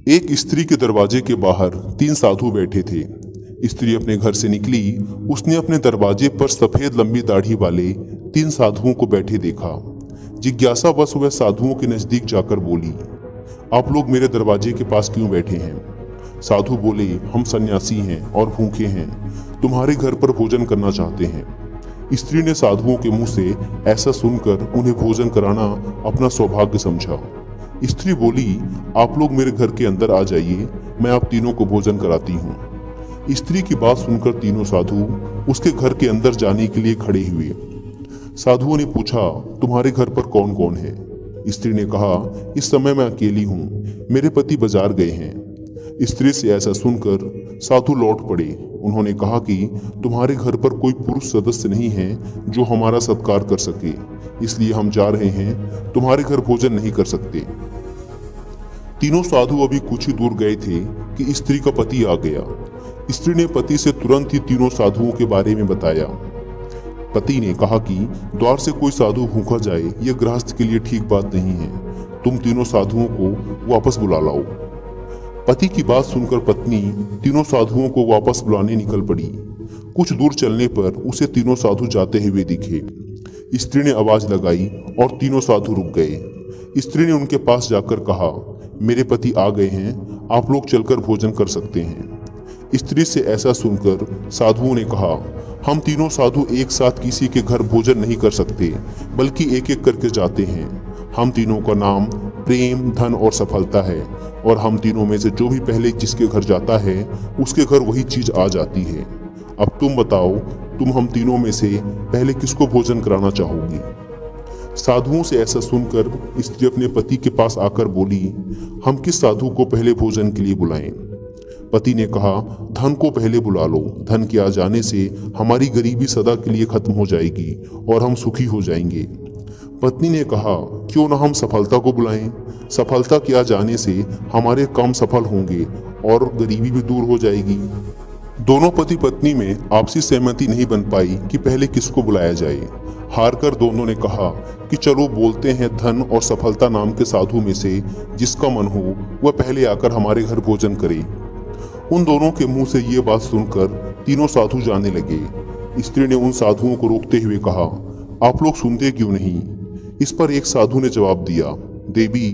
एक स्त्री के दरवाजे के बाहर 3 साधु बैठे थे। स्त्री अपने घर से निकली, उसने अपने दरवाजे पर सफेद लंबी दाढ़ी वाले 3 साधुओं को बैठे देखा। जिज्ञासावश वह साधुओं के नजदीक जाकर बोली, आप लोग मेरे दरवाजे के पास क्यों बैठे हैं? साधु बोले, हम सन्यासी हैं और भूखे हैं, तुम्हारे घर पर भोजन करना चाहते हैं। स्त्री ने साधुओं के मुंह से ऐसा सुनकर उन्हें भोजन कराना अपना सौभाग्य समझा। स्त्री बोली, आप लोग मेरे घर के अंदर आ जाइए, मैं आप तीनों को भोजन कराती हूँ। स्त्री की बात सुनकर तीनों साधु उसके घर के अंदर जाने के लिए खड़े हुए। साधुओं ने पूछा, तुम्हारे घर पर कौन कौन है? स्त्री ने कहा, इस समय मैं अकेली हूँ, मेरे पति बाजार गए हैं। स्त्री से ऐसा सुनकर साधु लौट पड़े। उन्होंने कहा कि तुम्हारे घर पर कोई पुरुष सदस्य नहीं है जो हमारा सत्कार कर सके, इसलिए हम जा रहे हैं, तुम्हारे घर भोजन नहीं कर सकते। तीनों साधु अभी कुछ ही दूर गए थे कि स्त्री का पति आ गया। स्त्री ने पति से तुरंत ही तीनों साधुओं के बारे में बताया। पति ने कहा कि द्वार से कोई साधु भूखा जाए यह गृहस्थ के लिए ठीक बात नहीं है, तुम तीनों साधुओं को वापस बुला लाओ। पति की बात सुनकर पत्नी तीनों साधुओं को वापस बुलाने निकल पड़ी। कुछ दूर चलने पर उसे तीनों साधु जाते हुए दिखे। स्त्री ने आवाज लगाई और तीनों साधु रुक गए। स्त्री ने उनके पास जाकर कहा, मेरे पति आ गए हैं, आप लोग चलकर भोजन कर सकते हैं। स्त्री से ऐसा सुनकर साधुओं ने कहा, हम तीनों साधु एक साथ किसी के घर भोजन नहीं कर सकते, बल्कि एक एक करके जाते हैं। हम तीनों का नाम प्रेम, धन और सफलता है, और हम तीनों में से जो भी पहले जिसके घर जाता है उसके घर वही चीज आ जाती है। अब तुम बताओ, तुम हम तीनों में से पहले किसको भोजन कराना चाहोगी? साधुओं से ऐसा सुनकर स्त्री अपने पति के पास आकर बोली, हम किस साधु को पहले भोजन के लिए बुलाएं? पति ने कहा, धन को पहले बुला लो, धन के आ जाने से हमारी गरीबी सदा के लिए खत्म हो जाएगी और हम सुखी हो जाएंगे। पत्नी ने कहा, क्यों ना हम सफलता को बुलाएं, सफलता के आ जाने से हमारे काम सफल होंगे और गरीबी भी दूर हो जाएगी। दोनों पति पत्नी में आपसी सहमति नहीं बन पाई कि पहले किसको बुलाया जाए। हारकर दोनों ने कहा कि चलो बोलते हैं धन और सफलता नाम के साधु में से जिसका मन हो वह पहले आकर हमारे घर भोजन करे। उन दोनों के मुंह से ये बात सुनकर तीनों साधु जाने लगे। स्त्री ने उन साधुओं को रोकते हुए कहा, आप लोग सुनते क्यों नहीं? इस पर एक साधु ने जवाब दिया, देवी,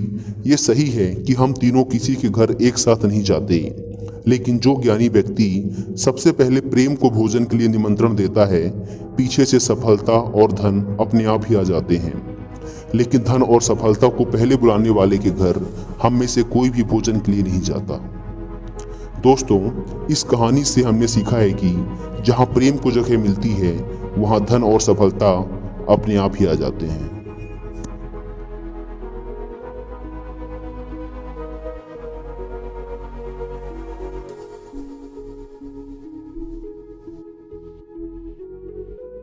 ये सही है कि हम तीनों किसी के घर एक साथ नहीं जाते, लेकिन जो ज्ञानी व्यक्ति सबसे पहले प्रेम को भोजन के लिए निमंत्रण देता है, पीछे से सफलता और धन अपने आप ही आ जाते हैं। लेकिन धन और सफलता को पहले बुलाने वाले के घर हम में से कोई भी भोजन के लिए नहीं जाता। दोस्तों, इस कहानी से हमने सीखा है कि जहाँ प्रेम को जगह मिलती है वहाँ धन और सफलता अपने आप ही आ जाते हैं।